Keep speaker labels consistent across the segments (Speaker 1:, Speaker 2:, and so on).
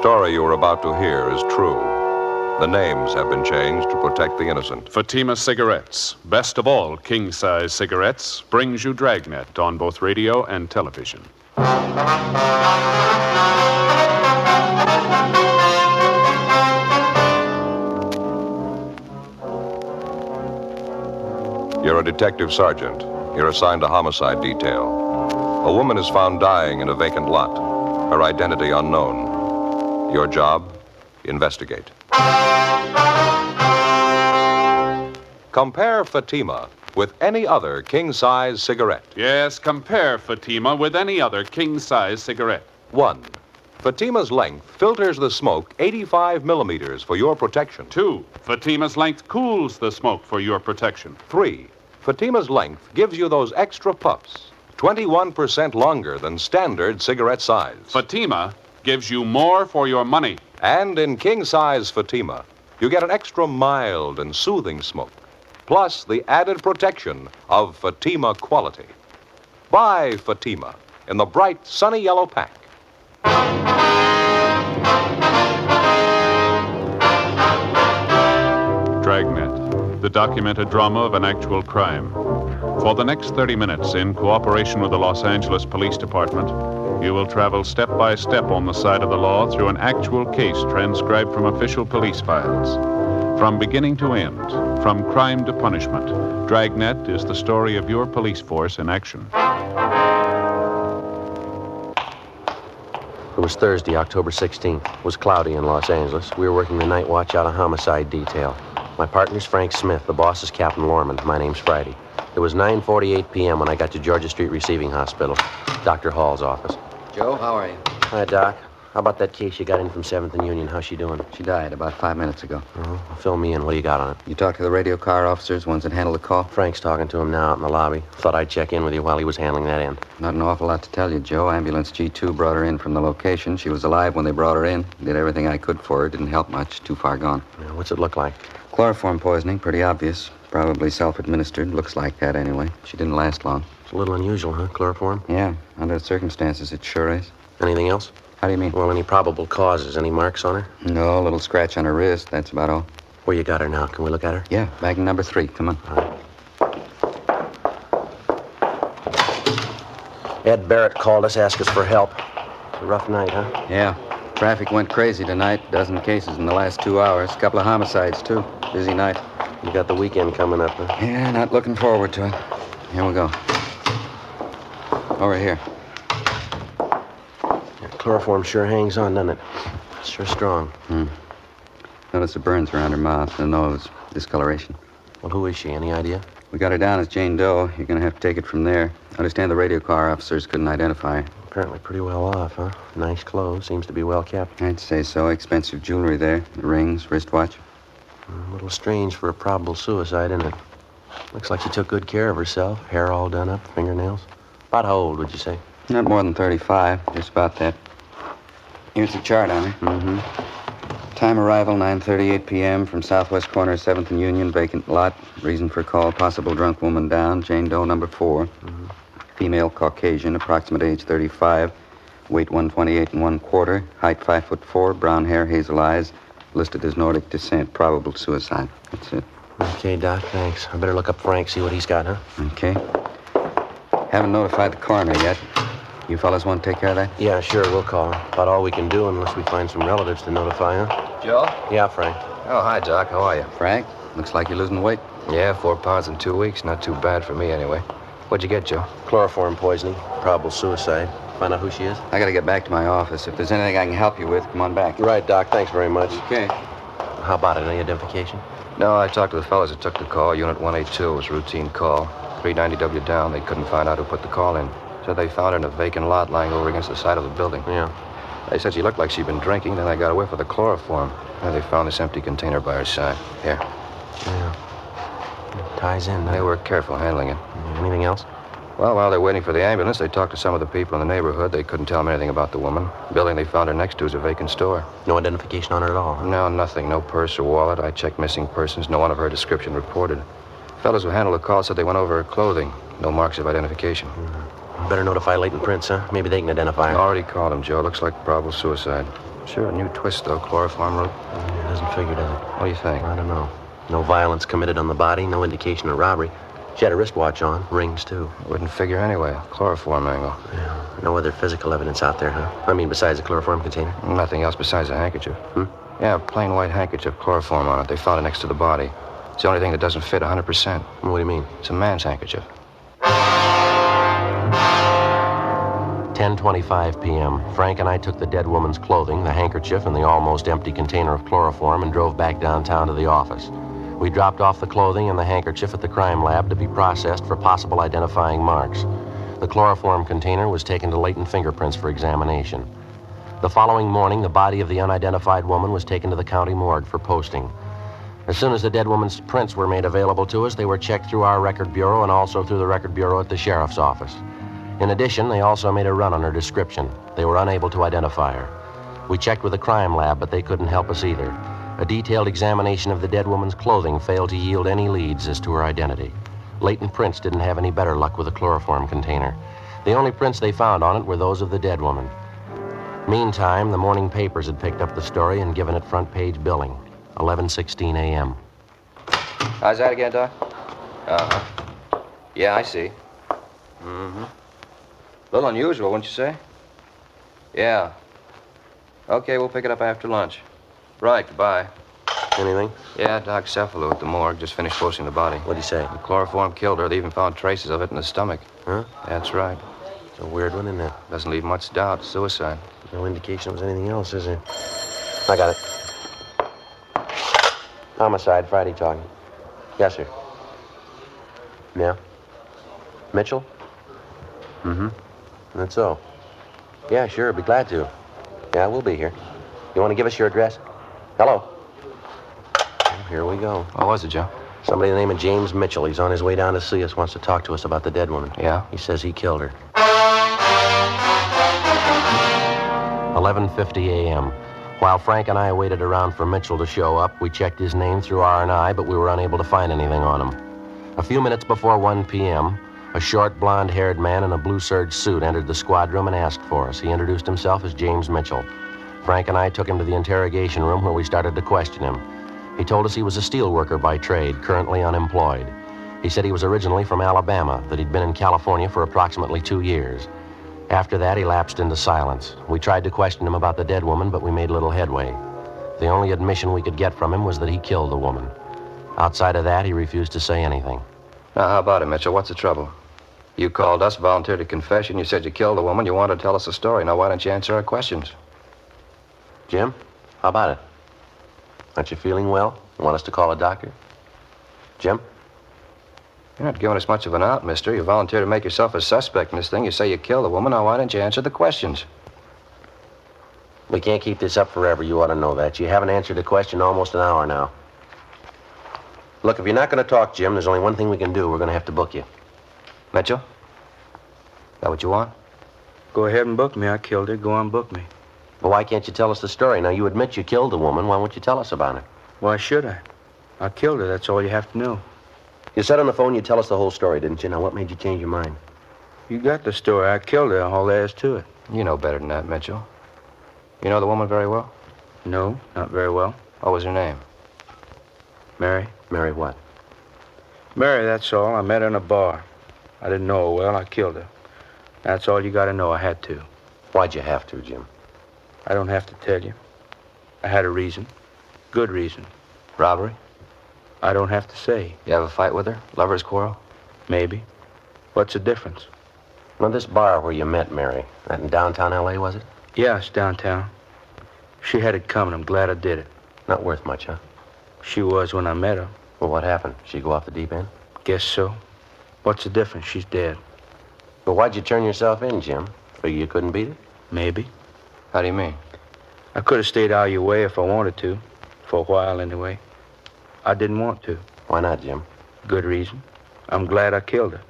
Speaker 1: story you are about to hear is true. The names have been changed to protect the innocent.
Speaker 2: Fatima Cigarettes, best of all king-size cigarettes, brings you Dragnet on both radio and television.
Speaker 1: You're a detective sergeant. You're assigned to homicide detail. A woman is found dying in a vacant lot. Her identity unknown. Your job? Investigate. Compare Fatima with any other king-size cigarette.
Speaker 2: Yes, compare Fatima with any other king-size cigarette.
Speaker 1: 1. Fatima's length filters the smoke 85 millimeters for your protection.
Speaker 2: 2. Fatima's length cools the smoke for your protection.
Speaker 1: 3. Fatima's length gives you those extra puffs, 21% longer than standard cigarette size.
Speaker 2: Fatima gives you more for your money.
Speaker 1: And in king-size Fatima, you get an extra mild and soothing smoke, plus the added protection of Fatima quality. Buy Fatima in the bright, sunny yellow pack.
Speaker 2: Dragnet, the documented drama of an actual crime. For the next 30 minutes, in cooperation with the Los Angeles Police Department, you will travel step by step on the side of the law through an actual case transcribed from official police files. From beginning to end, from crime to punishment, Dragnet is the story of your police force in action.
Speaker 3: It was Thursday, October 16th. It was cloudy in Los Angeles. We were working the night watch out of homicide detail. My partner's Frank Smith. The boss is Captain Lorman. My name's Friday. It was 9:48 p.m. when I got to Georgia Street Receiving Hospital, Dr. Hall's office.
Speaker 4: Joe, how are you?
Speaker 3: Hi, Doc. How about that case you got in from 7th and Union? How's she doing?
Speaker 4: She died about 5 minutes ago.
Speaker 3: Oh, fill me in. What do you got on it?
Speaker 4: You talked to the radio car officers, ones that handled the call?
Speaker 3: Frank's talking to him now out in the lobby. Thought I'd check in with you while he was handling that end.
Speaker 4: Not an awful lot to tell you, Joe. Ambulance G2 brought her in from the location. She was alive when they brought her in. Did everything I could for her. Didn't help much. Too far gone.
Speaker 3: Yeah, what's it look like?
Speaker 4: Chloroform poisoning. Pretty obvious. Probably self-administered. Looks like that anyway. She didn't last long.
Speaker 3: It's a little unusual, huh? Chloroform?
Speaker 4: Yeah. Under the circumstances, it sure is.
Speaker 3: Anything else?
Speaker 4: How do you mean?
Speaker 3: Well, any probable causes? Any marks on her?
Speaker 4: No, a little scratch on her wrist. That's about all.
Speaker 3: Where you got her now? Can we look at her?
Speaker 4: Yeah, bag number 3. Come on.
Speaker 3: All right. Ed Barrett called us, asked us for help. It's a rough night, huh?
Speaker 4: Yeah. Traffic went crazy tonight. Dozen cases in the last 2 hours. Couple of homicides, too. Busy night.
Speaker 3: You got the weekend coming up, huh?
Speaker 4: Yeah, not looking forward to it. Here we go. Over here.
Speaker 3: Yeah, chloroform sure hangs on, doesn't it? It's sure strong.
Speaker 4: Notice the burns around her mouth, the nose, discoloration.
Speaker 3: Well, who is she? Any idea?
Speaker 4: We got her down as Jane Doe. You're going to have to take it from there. I understand the radio car officers couldn't identify her.
Speaker 3: Apparently pretty well off, huh? Nice clothes. Seems to be well kept.
Speaker 4: I'd say so. Expensive jewelry there. The rings, wristwatch.
Speaker 3: A little strange for a probable suicide, isn't it? Looks like she took good care of herself. Hair all done up, fingernails. About how old, would you say?
Speaker 4: Not more than 35. Just about that. Here's the chart on her.
Speaker 3: Mm-hmm.
Speaker 4: Time arrival, 9:38 p.m. from southwest corner, 7th and Union, vacant lot. Reason for call, possible drunk woman down. Jane Doe, number 4.
Speaker 3: Mm-hmm.
Speaker 4: Female, Caucasian, approximate age 35. Weight 128 1/4. Height 5'4". Brown hair, hazel eyes. Listed as Nordic descent. Probable suicide. That's it.
Speaker 3: Okay, Doc, thanks. I better look up Frank, see what he's got, huh?
Speaker 4: Okay. Haven't notified the coroner yet. You fellas want to take care of that?
Speaker 3: Yeah, sure, we'll call. About all we can do unless we find some relatives to notify, huh?
Speaker 5: Joe?
Speaker 3: Yeah, Frank.
Speaker 5: Oh, hi, Doc. How are you?
Speaker 4: Frank, looks like you're losing weight.
Speaker 5: Yeah, 4 pounds in 2 weeks. Not too bad for me, anyway. What'd you get, Joe?
Speaker 3: Chloroform poisoning. Probable suicide. Find out who she is?
Speaker 4: I gotta get back to my office. If there's anything I can help you with, come on back.
Speaker 3: Right, Doc. Thanks very much.
Speaker 4: Okay.
Speaker 3: How about it? Any identification?
Speaker 5: No, I talked to the fellas that took the call. Unit 182 was routine call. 390W down. They couldn't find out who put the call in. Said they found her in a vacant lot lying over against the side of the building.
Speaker 3: Yeah.
Speaker 5: They said she looked like she'd been drinking. Then they got a whiff of the chloroform. And they found this empty container by her side. Here.
Speaker 3: Yeah. It ties in,
Speaker 5: They
Speaker 3: huh?
Speaker 5: were careful handling it.
Speaker 3: Anything else?
Speaker 5: Well, while they're waiting for the ambulance, they talked to some of the people in the neighborhood. They couldn't tell them anything about the woman. The building they found her next to is a vacant store.
Speaker 3: No identification on her at all, huh?
Speaker 5: No, nothing. No purse or wallet. I checked missing persons. No one of her description reported. Fellows who handled the call said they went over her clothing. No marks of identification.
Speaker 3: Better notify Leighton Prince, huh? Maybe they can identify her.
Speaker 5: I already called him, Joe. Looks like probable suicide. Sure, a new twist, though. Chloroform route.
Speaker 3: It doesn't figure, does it?
Speaker 5: What do you think?
Speaker 3: I don't know. No violence committed on the body, no indication of robbery. She had a wristwatch on, rings, too.
Speaker 5: Wouldn't figure anyway. Chloroform angle.
Speaker 3: Yeah. No other physical evidence out there, huh? I mean, besides the chloroform container?
Speaker 5: Nothing else besides a handkerchief. Yeah, a plain white handkerchief, chloroform on it. They found it next to the body. It's the only thing that doesn't fit 100%.
Speaker 3: What do you mean?
Speaker 5: It's a man's handkerchief.
Speaker 3: 10:25 p.m. Frank and I took the dead woman's clothing, the handkerchief, and the almost empty container of chloroform and drove back downtown to the office. We dropped off the clothing and the handkerchief at the crime lab to be processed for possible identifying marks. The chloroform container was taken to latent fingerprints for examination. The following morning, the body of the unidentified woman was taken to the county morgue for posting. As soon as the dead woman's prints were made available to us, they were checked through our record bureau and also through the record bureau at the sheriff's office. In addition, they also made a run on her description. They were unable to identify her. We checked with the crime lab, but they couldn't help us either. A detailed examination of the dead woman's clothing failed to yield any leads as to her identity. Latent prints didn't have any better luck with the chloroform container. The only prints they found on it were those of the dead woman. Meantime, the morning papers had picked up the story and given it front-page billing. 11:16 a.m.
Speaker 5: How's that again, Doc? Uh-huh. Yeah, I see. Mm-hmm. A little unusual, wouldn't you say? Yeah. Okay, we'll pick it up after lunch. Right, goodbye.
Speaker 3: Anything?
Speaker 5: Yeah, Doc Cephalou at the morgue just finished posting the body.
Speaker 3: What'd he say?
Speaker 5: The chloroform killed her. They even found traces of it in the stomach.
Speaker 3: Huh?
Speaker 5: That's right.
Speaker 3: It's a weird one, isn't it?
Speaker 5: Doesn't leave much doubt. Suicide.
Speaker 3: No indication it was anything else, is there? I got it. Homicide, Friday talking. Yes, sir. Yeah? Mitchell? Mm-hmm. That's so. Yeah, sure, be glad to. Yeah, we'll be here. You want to give us your address? Hello? Oh, here we go.
Speaker 5: What was it, Joe?
Speaker 3: Somebody by the name of James Mitchell. He's on his way down to see us, wants to talk to us about the dead woman.
Speaker 5: Yeah?
Speaker 3: He says he killed her. 11:50 a.m. While Frank and I waited around for Mitchell to show up, we checked his name through R&I, but we were unable to find anything on him. A few minutes before 1 p.m., a short, blonde-haired man in a blue serge suit entered the squad room and asked for us. He introduced himself as James Mitchell. Frank and I took him to the interrogation room where we started to question him. He told us he was a steel worker by trade, currently unemployed. He said he was originally from Alabama, that he'd been in California for approximately 2 years. After that, he lapsed into silence. We tried to question him about the dead woman, but we made little headway. The only admission we could get from him was that he killed the woman. Outside of that, he refused to say anything.
Speaker 5: Now, how about it, Mitchell? What's the trouble? You called us, volunteered a confession. You said you killed the woman. You wanted to tell us a story. Now, why don't you answer our questions?
Speaker 3: Jim, how about it? Aren't you feeling well? Want us to call a doctor? Jim?
Speaker 5: You're not giving us much of an out, mister. You volunteered to make yourself a suspect in this thing. You say you killed the woman. Now, why don't you answer the questions?
Speaker 3: We can't keep this up forever. You ought to know that. You haven't answered a question almost an hour now. Look, if you're not going to talk, Jim, there's only one thing we can do. We're going to have to book you.
Speaker 5: Mitchell? Is that what you want?
Speaker 6: Go ahead and book me. I killed her. Go on, book me.
Speaker 3: Well, why can't you tell us the story? Now, you admit you killed the woman. Why won't you tell us about her?
Speaker 6: Why should I? I killed her. That's all you have to know.
Speaker 3: You said on the phone you'd tell us the whole story, didn't you? Now, what made you change your mind?
Speaker 6: You got the story. I killed her. All there is to it.
Speaker 5: You know better than that, Mitchell. You know the woman very well?
Speaker 6: No, not very well.
Speaker 5: What was her name?
Speaker 6: Mary.
Speaker 3: Mary what?
Speaker 6: Mary, that's all. I met her in a bar. I didn't know her well. I killed her. That's all you got to know. I had to.
Speaker 3: Why'd you have to, Jim?
Speaker 6: I don't have to tell you. I had a reason. Good reason.
Speaker 5: Robbery?
Speaker 6: I don't have to say.
Speaker 5: You have a fight with her? Lover's quarrel?
Speaker 6: Maybe. What's the difference?
Speaker 3: Well, this bar where you met Mary, that in downtown L.A., was it?
Speaker 6: Yeah, it's downtown. She had it coming. I'm glad I did it.
Speaker 3: Not worth much, huh?
Speaker 6: She was when I met her.
Speaker 3: Well, what happened? She go off the deep end?
Speaker 6: Guess so. What's the difference? She's dead.
Speaker 3: Well, why'd you turn yourself in, Jim? Figure you couldn't beat it?
Speaker 6: Maybe.
Speaker 5: How do you mean?
Speaker 6: I could have stayed out of your way if I wanted to. For a while, anyway. I didn't want to.
Speaker 3: Why not, Jim?
Speaker 6: Good reason. I'm glad I killed her.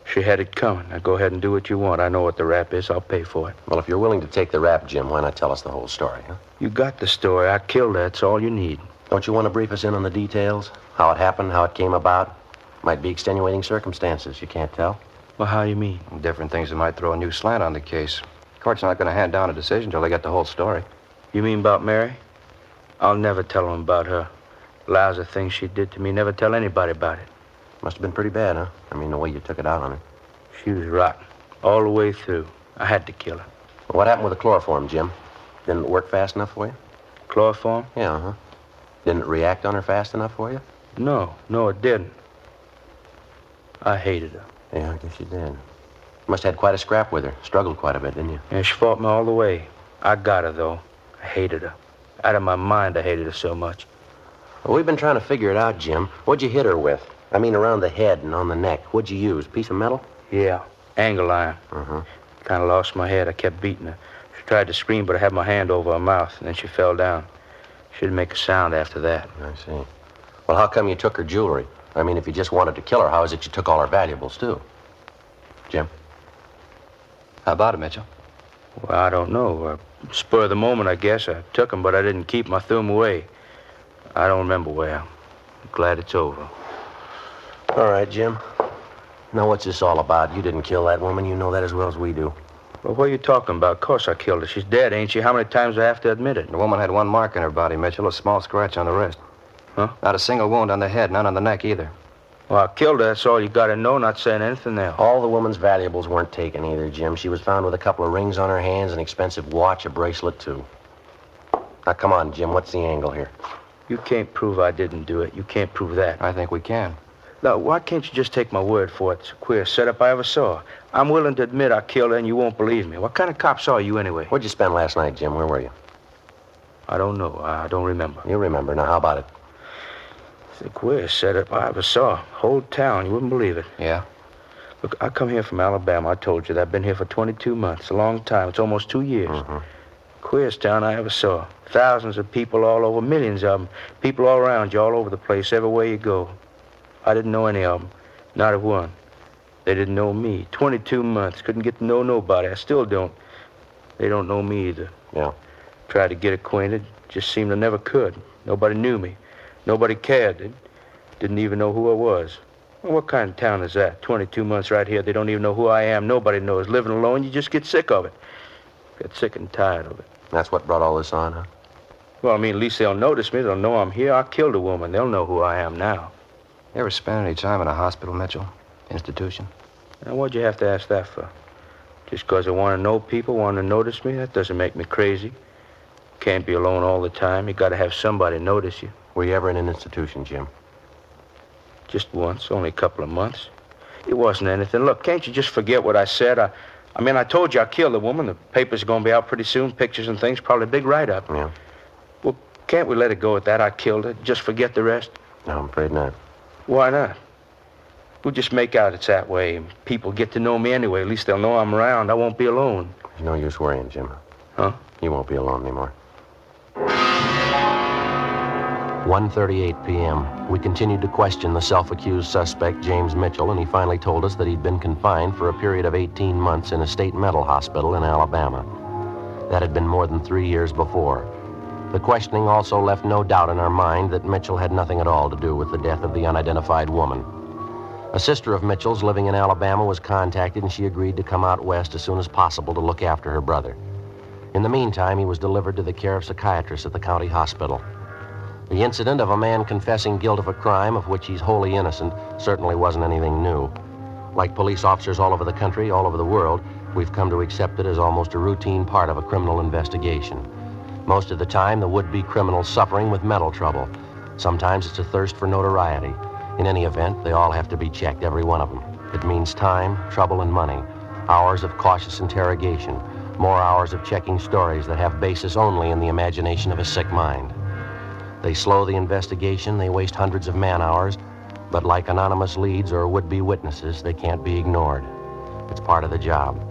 Speaker 6: She had it coming. Now go ahead and do what you want. I know what the rap is. I'll pay for it.
Speaker 3: Well, if you're willing to take the rap, Jim, why not tell us the whole story, huh?
Speaker 6: You got the story. I killed her. That's all you need.
Speaker 3: Don't you want to brief us in on the details? How it happened, how it came about? Might be extenuating circumstances. You can't tell.
Speaker 6: Well, how you mean?
Speaker 5: Different things that might throw a new slant on the case. Court's not going to hand down a decision till they get the whole story.
Speaker 6: You mean about Mary? I'll never tell him about her. Lousy things she did to me. Never tell anybody about it.
Speaker 3: Must have been pretty bad, huh? I mean, the way you took it out on her.
Speaker 6: She was rotten. All the way through. I had to kill her.
Speaker 3: Well, what happened with the chloroform, Jim? Didn't it work fast enough for you?
Speaker 6: Chloroform?
Speaker 3: Yeah, huh? Didn't it react on her fast enough for you?
Speaker 6: No, it didn't. I hated her.
Speaker 3: Yeah, I guess you did. Must have had quite a scrap with her. Struggled quite a bit, didn't you?
Speaker 6: Yeah, she fought me all the way. I got her, though. I hated her. Out of my mind, I hated her so much.
Speaker 3: Well, we've been trying to figure it out, Jim. What'd you hit her with? I mean, around the head and on the neck. What'd you use? Piece of metal?
Speaker 6: Yeah, angle iron.
Speaker 3: Uh-huh.
Speaker 6: Kind of lost my head. I kept beating her. She tried to scream, but I had my hand over her mouth, and then she fell down. She didn't make a sound after that.
Speaker 3: I see. Well, how come you took her jewelry? I mean, if you just wanted to kill her, how is it you took all her valuables, too? Jim?
Speaker 5: How about it, Mitchell?
Speaker 6: Well, I don't know. Spur of the moment, I guess. I took them, but I didn't keep them. I threw them away. I don't remember where. I'm glad it's over.
Speaker 3: All right, Jim. Now, what's this all about? You didn't kill that woman. You know that as well as we do.
Speaker 6: Well, what are you talking about? Of course I killed her. She's dead, ain't she? How many times do I have to admit it?
Speaker 5: The woman had one mark on her body, Mitchell, a small scratch on the wrist.
Speaker 6: Huh?
Speaker 5: Not a single wound on the head, none on the neck either.
Speaker 6: Well, I killed her. That's all you got to know. Not saying anything else.
Speaker 3: All the woman's valuables weren't taken either, Jim. She was found with a couple of rings on her hands, an expensive watch, a bracelet, too. Now, come on, Jim. What's the angle here?
Speaker 6: You can't prove I didn't do it. You can't prove that.
Speaker 5: I think we can.
Speaker 6: Now, why can't you just take my word for it? It's the queerest setup I ever saw. I'm willing to admit I killed her, and you won't believe me. What kind of cops are you, anyway?
Speaker 3: What'd you spend last night, Jim? Where were you?
Speaker 6: I don't know. I don't remember.
Speaker 3: You remember. Now, how about it?
Speaker 6: It's the queerest setup I ever saw. Whole town. You wouldn't believe it.
Speaker 5: Yeah?
Speaker 6: Look, I come here from Alabama. I told you that. I've been here for 22 months. A long time. It's almost 2 years.
Speaker 3: Mm-hmm.
Speaker 6: Queerest town I ever saw. Thousands of people all over. Millions of them. People all around you, all over the place, everywhere you go. I didn't know any of them. Not a one. They didn't know me. 22 months. Couldn't get to know nobody. I still don't. They don't know me either.
Speaker 3: Yeah.
Speaker 6: Tried to get acquainted. Just seemed I never could. Nobody knew me. Nobody cared. They didn't even know who I was. Well, what kind of town is that? 22 months right here. They don't even know who I am. Nobody knows. Living alone, you just get sick of it. Get sick and tired of it.
Speaker 3: That's what brought all this on, huh?
Speaker 6: Well, I mean, at least they'll notice me. They'll know I'm here. I killed a woman. They'll know who I am now.
Speaker 5: You ever spent any time in a hospital, Mitchell? Institution?
Speaker 6: Now, what'd you have to ask that for? Just 'cause I want to know people, want to notice me? That doesn't make me crazy. Can't be alone all the time. You got to have somebody notice you.
Speaker 3: Were you ever in an institution, Jim?
Speaker 6: Just once, only a couple of months. It wasn't anything. Look, can't you just forget what I said? I mean, I told you I killed a woman. The papers are going to be out pretty soon, pictures and things, probably a big write-up.
Speaker 3: Yeah.
Speaker 6: Well, can't we let it go at that? I killed her. Just forget the rest?
Speaker 3: No, I'm afraid not.
Speaker 6: Why not? We'll just make out it's that way. People get to know me anyway. At least they'll know I'm around. I won't be alone.
Speaker 3: There's no use worrying, Jim.
Speaker 6: Huh?
Speaker 3: You won't be alone anymore. 1:38 p.m. We continued to question the self-accused suspect, James Mitchell, and he finally told us that he'd been confined for a period of 18 months in a state mental hospital in Alabama. That had been more than 3 years before. The questioning also left no doubt in our mind that Mitchell had nothing at all to do with the death of the unidentified woman. A sister of Mitchell's living in Alabama was contacted, and she agreed to come out west as soon as possible to look after her brother. In the meantime, he was delivered to the care of psychiatrists at the county hospital. The incident of a man confessing guilt of a crime of which he's wholly innocent certainly wasn't anything new. Like police officers all over the country, all over the world, we've come to accept it as almost a routine part of a criminal investigation. Most of the time, the would-be criminal's suffering with mental trouble. Sometimes it's a thirst for notoriety. In any event, they all have to be checked, every one of them. It means time, trouble, and money. Hours of cautious interrogation. More hours of checking stories that have basis only in the imagination of a sick mind. They slow the investigation, they waste hundreds of man-hours, but like anonymous leads or would-be witnesses, they can't be ignored. It's part of the job.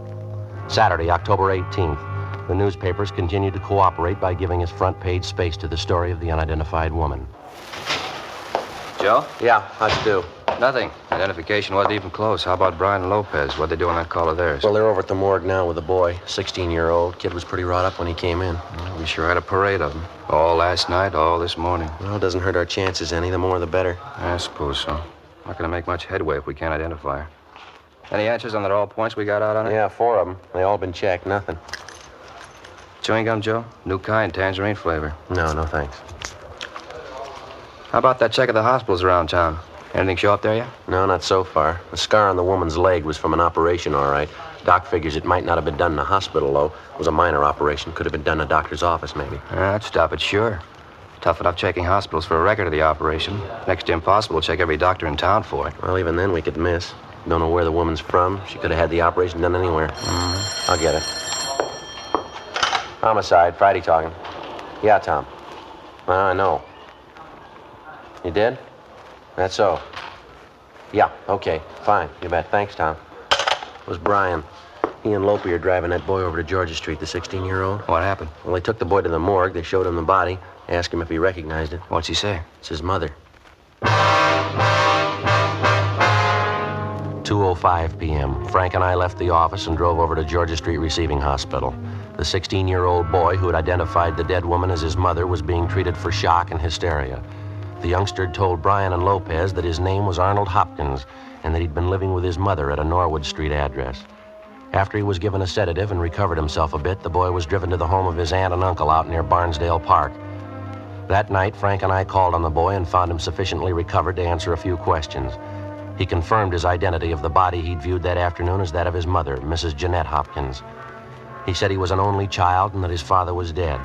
Speaker 3: Saturday, October 18th, the newspapers continued to cooperate by giving us front-page space to the story of the unidentified woman.
Speaker 5: Joe?
Speaker 3: Yeah, how'd you do?
Speaker 5: Nothing. Identification wasn't even close. How about Brian and Lopez? What'd they do on that call of theirs?
Speaker 3: Well, they're over at the morgue now with a boy, 16-year-old. Kid was pretty wrought up when he came in.
Speaker 5: Well, we sure had a parade of them. All last night, all this morning.
Speaker 3: Well, it doesn't hurt our chances any. The more, the better.
Speaker 5: I suppose so. Not gonna make much headway if we can't identify her. Any answers on that all points we got out on it?
Speaker 3: Yeah, 4 of them. They all been checked. Nothing.
Speaker 5: Chewing gum, Joe? New kind, tangerine flavor.
Speaker 3: No, thanks.
Speaker 5: How about that check of the hospitals around town? Anything show up there yet?
Speaker 3: No, not so far. The scar on the woman's leg was from an operation, all right. Doc figures it might not have been done in a hospital, though. It was a minor operation. Could have been done in a doctor's office, maybe.
Speaker 5: That'd stop it, sure. Tough enough checking hospitals for a record of the operation. Next to impossible to check every doctor in town for it.
Speaker 3: Well, even then we could miss. Don't know where the woman's from. She could have had the operation done anywhere. I'll get it. Homicide, Friday talking. Yeah, Tom. I know. You did? That's so. Yeah, okay, fine. You bet. Thanks, Tom. It was Brian. He and Lopi are driving that boy over to Georgia Street, the 16-year-old.
Speaker 5: What happened?
Speaker 3: Well, they took the boy to the morgue. They showed him the body. Asked him if he recognized it.
Speaker 5: What's he say?
Speaker 3: It's his mother. 2:05 p.m. Frank and I left the office and drove over to Georgia Street Receiving Hospital. The 16-year-old boy who had identified the dead woman as his mother was being treated for shock and hysteria. The youngster told Brian and Lopez that his name was Arnold Hopkins and that he'd been living with his mother at a Norwood Street address. After he was given a sedative and recovered himself a bit, the boy was driven to the home of his aunt and uncle out near Barnesdale Park. That night, Frank and I called on the boy and found him sufficiently recovered to answer a few questions. He confirmed his identity of the body he'd viewed that afternoon as that of his mother, Mrs. Jeanette Hopkins. He said he was an only child and that his father was dead.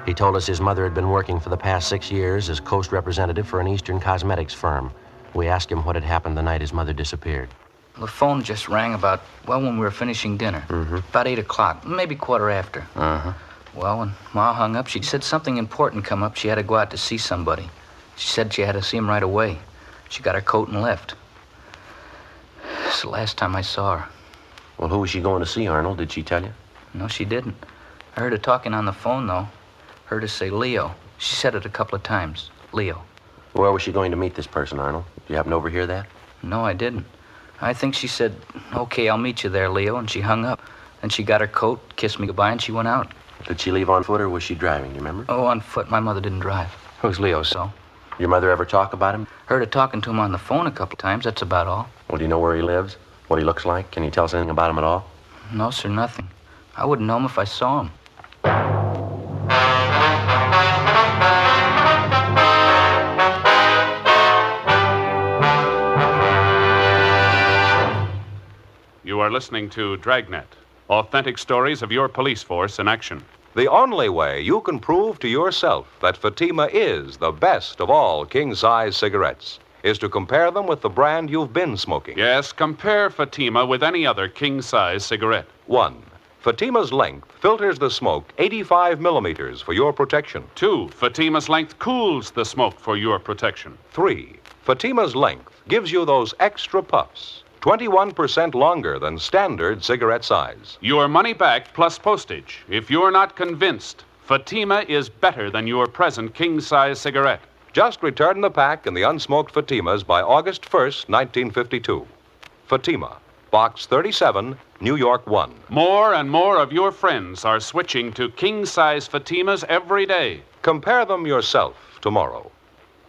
Speaker 3: He told us his mother had been working for the past 6 years as coast representative for an Eastern cosmetics firm. We asked him what had happened the night his mother disappeared.
Speaker 7: The phone just rang about, when we were finishing dinner. About 8 o'clock, maybe quarter after. Well, when Ma hung up, she said something important come up. She had to go out to see somebody. She said she had to see him right away. She got her coat and left. It's the last time I saw her.
Speaker 3: Well, who was she going to see, Arnold? Did she tell you?
Speaker 7: No, she didn't. I heard her talking on the phone, though. Heard her say Leo. She said it a couple of times. Leo.
Speaker 3: Where was she going to meet this person, Arnold? Did you happen to overhear that?
Speaker 7: No, I didn't. I think she said, okay, I'll meet you there, Leo, and she hung up. Then she got her coat, kissed me goodbye, and she went out.
Speaker 3: Did she leave on foot or was she driving, you remember?
Speaker 7: Oh, on foot. My mother didn't drive. Who's Leo, so?
Speaker 3: Your mother ever talk about him?
Speaker 7: Heard her talking to him on the phone a couple of times. That's about all.
Speaker 3: Well, do you know where he lives? What he looks like? Can you tell us anything about him at all?
Speaker 7: No, sir, nothing. I wouldn't know him if I saw him.
Speaker 2: You are listening to Dragnet, authentic stories of your police force in action.
Speaker 1: The only way you can prove to yourself that Fatima is the best of all king-size cigarettes is to compare them with the brand you've been smoking.
Speaker 2: Yes, compare Fatima with any other king-size cigarette.
Speaker 1: 1. Fatima's length filters the smoke 85 millimeters for your protection.
Speaker 2: 2. Fatima's length cools the smoke for your protection.
Speaker 1: 3. Fatima's length gives you those extra puffs, 21% longer than standard cigarette size.
Speaker 2: Your money back plus postage. If you're not convinced, Fatima is better than your present king-size cigarette.
Speaker 1: Just return the pack and the unsmoked Fatimas by August 1st, 1952. Fatima, Box 37, New York 1.
Speaker 2: More and more of your friends are switching to king-size Fatimas every day.
Speaker 1: Compare them yourself tomorrow.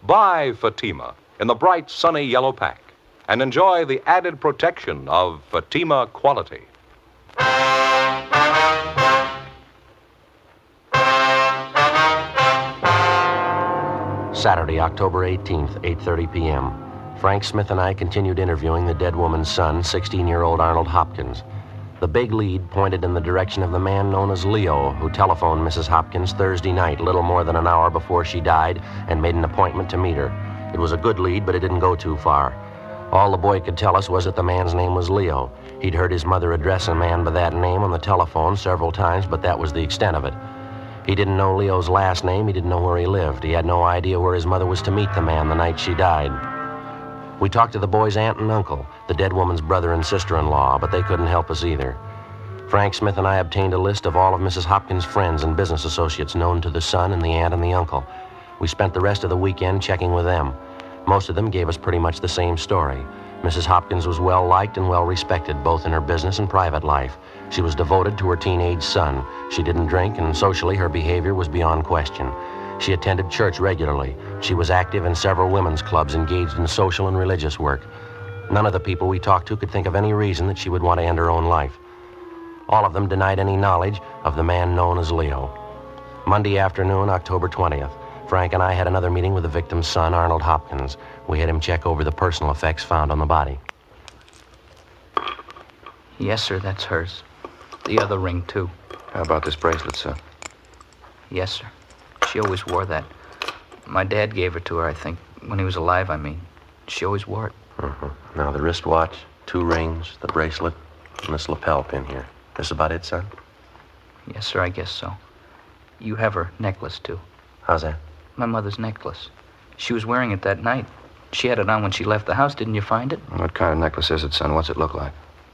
Speaker 1: Buy Fatima in the bright, sunny yellow pack and enjoy the added protection of Fatima quality.
Speaker 3: Saturday, October 18th, 8:30 p.m. Frank Smith and I continued interviewing the dead woman's son, 16-year-old Arnold Hopkins. The big lead pointed in the direction of the man known as Leo, who telephoned Mrs. Hopkins Thursday night, little more than an hour before she died, and made an appointment to meet her. It was a good lead, but it didn't go too far. All the boy could tell us was that the man's name was Leo. He'd heard his mother address a man by that name on the telephone several times, but that was the extent of it. He didn't know Leo's last name. He didn't know where he lived. He had no idea where his mother was to meet the man the night she died. We talked to the boy's aunt and uncle, the dead woman's brother and sister-in-law, but they couldn't help us either. Frank Smith and I obtained a list of all of Mrs. Hopkins' friends and business associates known to the son and the aunt and the uncle. We spent the rest of the weekend checking with them. Most of them gave us pretty much the same story. Mrs. Hopkins was well-liked and well-respected, both in her business and private life. She was devoted to her teenage son. She didn't drink, and socially her behavior was beyond question. She attended church regularly. She was active in several women's clubs engaged in social and religious work. None of the people we talked to could think of any reason that she would want to end her own life. All of them denied any knowledge of the man known as Leo. Monday afternoon, October 20th, Frank and I had another meeting with the victim's son, Arnold Hopkins. We had him check over the personal effects found on the body.
Speaker 7: Yes, sir, that's hers. The other ring, too.
Speaker 5: How about this bracelet, sir?
Speaker 7: Yes, sir. She always wore that. My dad gave it to her, I think, when he was alive, I mean. She always wore it.
Speaker 3: Now, the wristwatch, 2 rings, the bracelet, and this lapel pin here. This about it, son?
Speaker 7: Yes, sir, I guess so. You have her necklace, too.
Speaker 3: How's that?
Speaker 7: My mother's necklace. She was wearing it that night. She had it on when she left the house. Didn't you find it?
Speaker 5: What kind of necklace is it, son? What's it look like?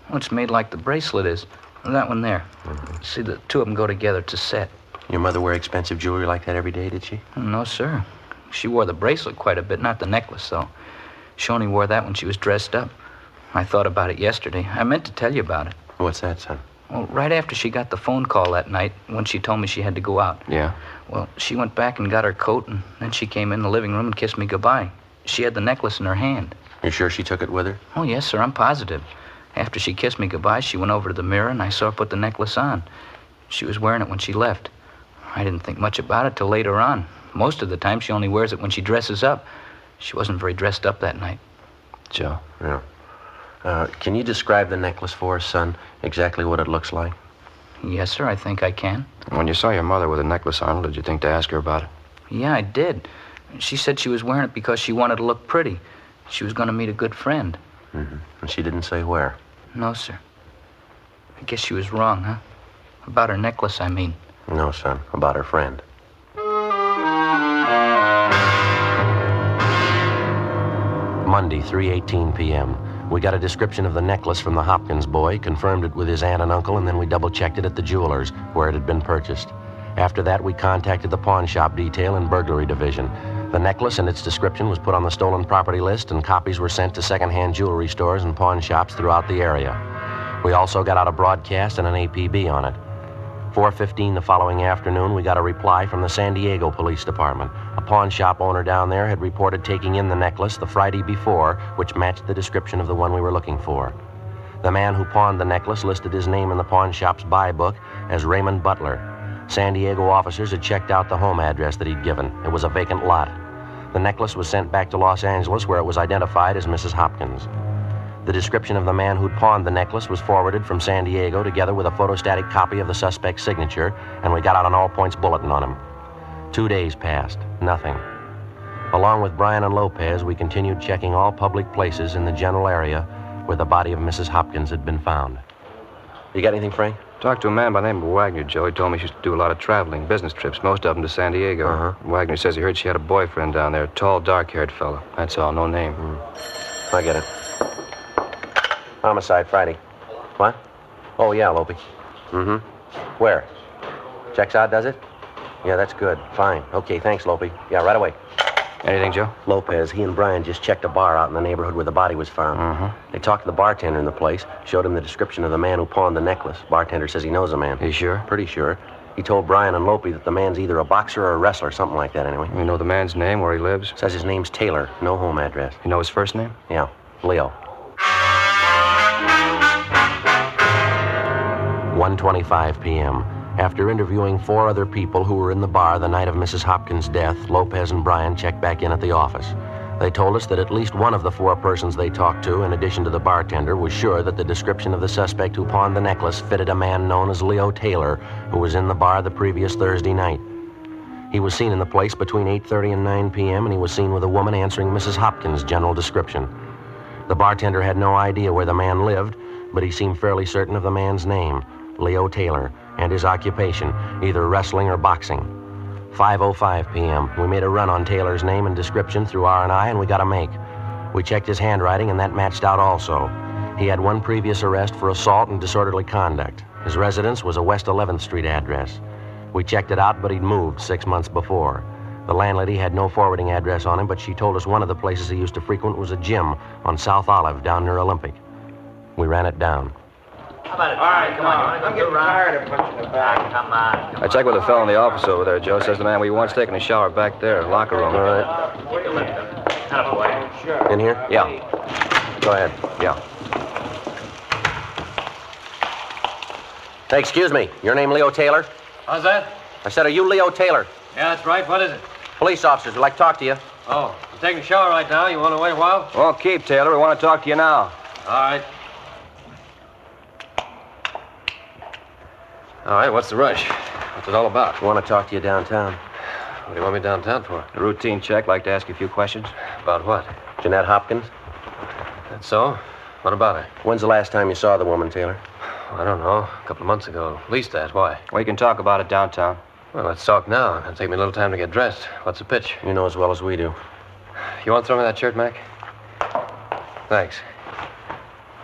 Speaker 7: Well, it's made like the bracelet is. That one there. See, the two of them go together. It's a set.
Speaker 3: Your mother wear expensive jewelry like that every day, did she?
Speaker 7: No, sir. She wore the bracelet quite a bit, not the necklace, though. She only wore that when she was dressed up. I thought about it yesterday. I meant to tell you about it.
Speaker 3: What's that, son?
Speaker 7: Well, right after she got the phone call that night, when she told me she had to go out.
Speaker 5: Yeah?
Speaker 7: Well, she went back and got her coat, and then she came in the living room and kissed me goodbye. She had the necklace in her hand.
Speaker 3: You sure she took it with her?
Speaker 7: Oh, yes, sir, I'm positive. After she kissed me goodbye, she went over to the mirror, and I saw her put the necklace on. She was wearing it when she left. I didn't think much about it till later on. Most of the time, she only wears it when she dresses up. She wasn't very dressed up that night.
Speaker 5: Joe?
Speaker 3: Yeah. Can you describe the necklace for us, son? Exactly what it looks like?
Speaker 7: Yes, sir, I think I can.
Speaker 5: When you saw your mother with a necklace, Arnold, did you think to ask her about it?
Speaker 7: Yeah, I did. She said she was wearing it because she wanted to look pretty. She was going to meet a good friend.
Speaker 3: Mm-hmm. And she didn't say where?
Speaker 7: No, sir. I guess she was wrong, huh? About her necklace, I mean.
Speaker 3: No, son. About her friend. Monday, 3:18 p.m. We got a description of the necklace from the Hopkins boy, confirmed it with his aunt and uncle, and then we double-checked it at the jeweler's, where it had been purchased. After that, we contacted the pawn shop detail and burglary division. The necklace and its description was put on the stolen property list, and copies were sent to second-hand jewelry stores and pawn shops throughout the area. We also got out a broadcast and an APB on it. 4:15 the following afternoon, we got a reply from the San Diego Police Department. A pawn shop owner down there had reported taking in the necklace the Friday before, which matched the description of the one we were looking for. The man who pawned the necklace listed his name in the pawn shop's buy book as Raymond Butler. San Diego officers had checked out the home address that he'd given. It was a vacant lot. The necklace was sent back to Los Angeles, where it was identified as Mrs. Hopkins. The description of the man who'd pawned the necklace was forwarded from San Diego together with a photostatic copy of the suspect's signature, and we got out an all-points bulletin on him. 2 days passed. Nothing. Along with Brian and Lopez, we continued checking all public places in the general area where the body of Mrs. Hopkins had been found. You got anything, Frank?
Speaker 5: Talked to a man by the name of Wagner, Joe. He told me she used to do a lot of traveling, business trips, most of them to San Diego.
Speaker 3: Uh-huh.
Speaker 5: Wagner says he heard she had a boyfriend down there, a tall, dark-haired fellow. That's all, no name.
Speaker 3: I get it. Homicide Friday. What? Oh, yeah, Lopey. Mm-hmm. Where? Checks out, does it? Yeah, that's good. Fine. Okay, thanks, Lopey. Yeah, right away.
Speaker 5: Anything, Joe?
Speaker 3: Lopez, he and Brian just checked a bar out in the neighborhood where the body was found.
Speaker 5: Mm-hmm.
Speaker 3: They talked to the bartender in the place, showed him the description of the man who pawned the necklace. Bartender says he knows the man.
Speaker 5: You sure?
Speaker 3: Pretty sure. He told Brian and Lopey that the man's either a boxer or a wrestler, something like that anyway.
Speaker 5: You know the man's name, where he lives?
Speaker 3: Says his name's Taylor, no home address.
Speaker 5: You know his first name?
Speaker 3: Yeah, Leo. 1:25 p.m. After interviewing 4 other people who were in the bar the night of Mrs. Hopkins' death, Lopez and Brian checked back in at the office. They told us that at least one of the 4 persons they talked to, in addition to the bartender, was sure that the description of the suspect who pawned the necklace fitted a man known as Leo Taylor, who was in the bar the previous Thursday night. He was seen in the place between 8:30 and 9 p.m., and he was seen with a woman answering Mrs. Hopkins' general description. The bartender had no idea where the man lived, but he seemed fairly certain of the man's name, Leo Taylor, and his occupation, either wrestling or boxing. 5:05 p.m. We made a run on Taylor's name and description through R&I, and we got a make. We checked his handwriting, and that matched out also. He had 1 previous arrest for assault and disorderly conduct. His residence was a West 11th Street address. We checked it out, but he'd moved 6 months before. The landlady had no forwarding address on him, but she told us one of the places he used to frequent was a gym on South Olive down near Olympic. We ran it down.
Speaker 7: How about it? All right, come on. You want to go through tired of punching the bag. Come on.
Speaker 5: I checked with a fellow in the office over there, Joe. Says the man we once taking a shower back there, locker room.
Speaker 3: All right.
Speaker 7: Sure.
Speaker 3: In here?
Speaker 5: Yeah.
Speaker 3: Go ahead.
Speaker 5: Yeah.
Speaker 3: Hey, excuse me. Your name Leo Taylor?
Speaker 8: How's that?
Speaker 3: I said, are you Leo Taylor?
Speaker 8: Yeah, that's right. What is it?
Speaker 3: Police officers would like to talk to you.
Speaker 8: Oh, I'm taking a shower right now. You want to wait a while?
Speaker 5: Well, keep, Taylor. We want to talk to you now.
Speaker 8: All right.
Speaker 9: All right, what's the rush? What's it all about?
Speaker 3: I want to talk to you downtown.
Speaker 9: What do you want me downtown for?
Speaker 5: A routine check. Like to ask you a few questions.
Speaker 9: About what?
Speaker 3: Jeanette Hopkins?
Speaker 9: That's so? What about her?
Speaker 3: When's the last time you saw the woman, Taylor?
Speaker 9: I don't know. A couple of months ago. At least that. Why?
Speaker 5: We can talk about it downtown.
Speaker 9: Well, let's talk now. It'll take me a little time to get dressed. What's the pitch?
Speaker 3: You know as well as we do.
Speaker 9: You want to throw me that shirt, Mac? Thanks.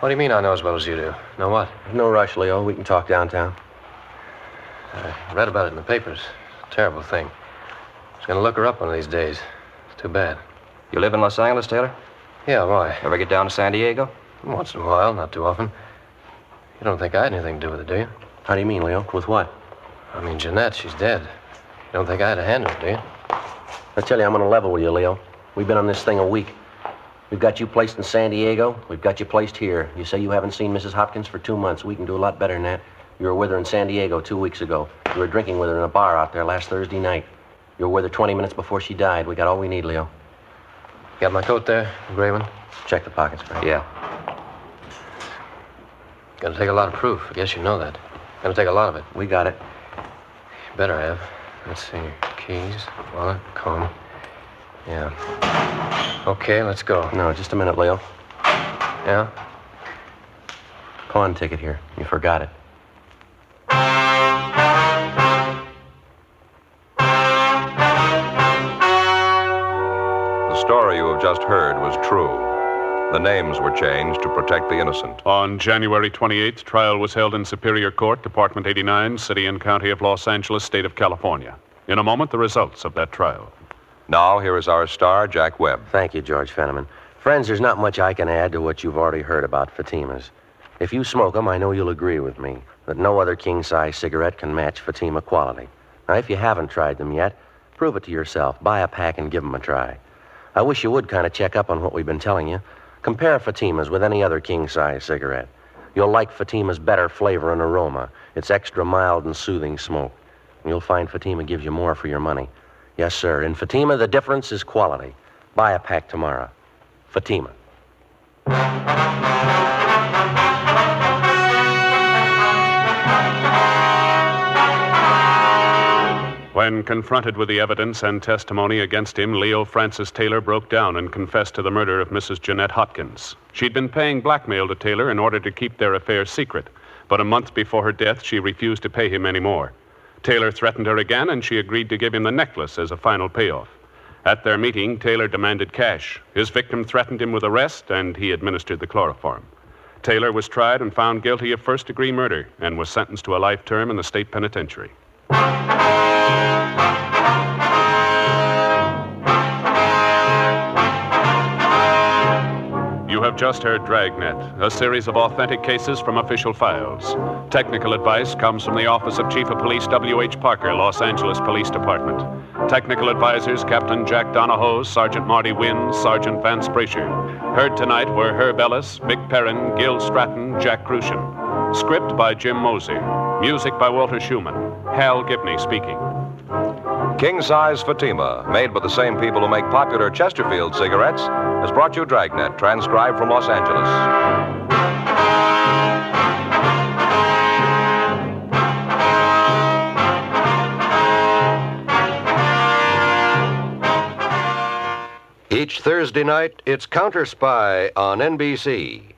Speaker 9: What do you mean I know as well as you do? Know what?
Speaker 3: No rush, Leo. We can talk downtown.
Speaker 9: I read about it in the papers. Terrible thing. I was going to look her up one of these days. It's too bad.
Speaker 5: You live in Los Angeles, Taylor?
Speaker 9: Yeah, why?
Speaker 5: Ever get down to San Diego?
Speaker 9: Once in a while, not too often. You don't think I had anything to do with it, do you?
Speaker 3: How do you mean, Leo? With what?
Speaker 9: I mean, Jeanette, she's dead. You don't think I had a hand in it, do you?
Speaker 3: I tell you, I'm on a level with you, Leo. We've been on this thing a week. We've got you placed in San Diego. We've got you placed here. You say you haven't seen Mrs. Hopkins for 2 months. We can do a lot better than that. You were with her in San Diego 2 weeks ago. You were drinking with her in a bar out there last Thursday night. You were with her 20 minutes before she died. We got all we need, Leo.
Speaker 9: Got my coat there, the gray one?
Speaker 3: Check the pockets, Frank.
Speaker 5: Yeah.
Speaker 9: Gonna take a lot of proof. I guess you know that. Gonna take a lot of it.
Speaker 3: We got it.
Speaker 9: You better have. Let's see. Keys, wallet, comb. Yeah. Okay, let's go.
Speaker 3: No, just a minute, Leo.
Speaker 9: Yeah?
Speaker 3: Pawn ticket here. You forgot it.
Speaker 1: The story you have just heard was true. The names were changed to protect the innocent.
Speaker 2: On January 28th, trial was held in Superior Court, Department 89, City and County of Los Angeles, State of California. In a moment, the results of that trial.
Speaker 1: Now, here is our star, Jack Webb.
Speaker 3: Thank you, George Fenneman. Friends, there's not much I can add to what you've already heard about Fatima's. If you smoke them, I know you'll agree with me that no other king-size cigarette can match Fatima quality. Now, if you haven't tried them yet, prove it to yourself. Buy a pack and give them a try. I wish you would kind of check up on what we've been telling you. Compare Fatima's with any other king-size cigarette. You'll like Fatima's better flavor and aroma. It's extra mild and soothing smoke. And you'll find Fatima gives you more for your money. Yes, sir. In Fatima, the difference is quality. Buy a pack tomorrow. Fatima.
Speaker 2: When confronted with the evidence and testimony against him, Leo Francis Taylor broke down and confessed to the murder of Mrs. Jeanette Hopkins. She'd been paying blackmail to Taylor in order to keep their affair secret, but a month before her death, she refused to pay him any more. Taylor threatened her again, and she agreed to give him the necklace as a final payoff. At their meeting, Taylor demanded cash. His victim threatened him with arrest, and he administered the chloroform. Taylor was tried and found guilty of first-degree murder and was sentenced to a life term in the state penitentiary. You have just heard Dragnet, a series of authentic cases from official files. Technical advice comes from the Office of Chief of Police W.H. Parker, Los Angeles Police Department. Technical advisors Captain Jack Donahoe, Sergeant Marty Wynn, Sergeant Vance Brasher. Heard tonight were Herb Ellis, Vic Perrin, Gil Stratton, Jack Crucian. Script by Jim Mosey. Music by Walter Schumann. Hal Gibney speaking.
Speaker 1: King-size Fatima, made by the same people who make popular Chesterfield cigarettes, has brought you Dragnet, transcribed from Los Angeles.
Speaker 10: Each Thursday night, it's Counter Spy on NBC.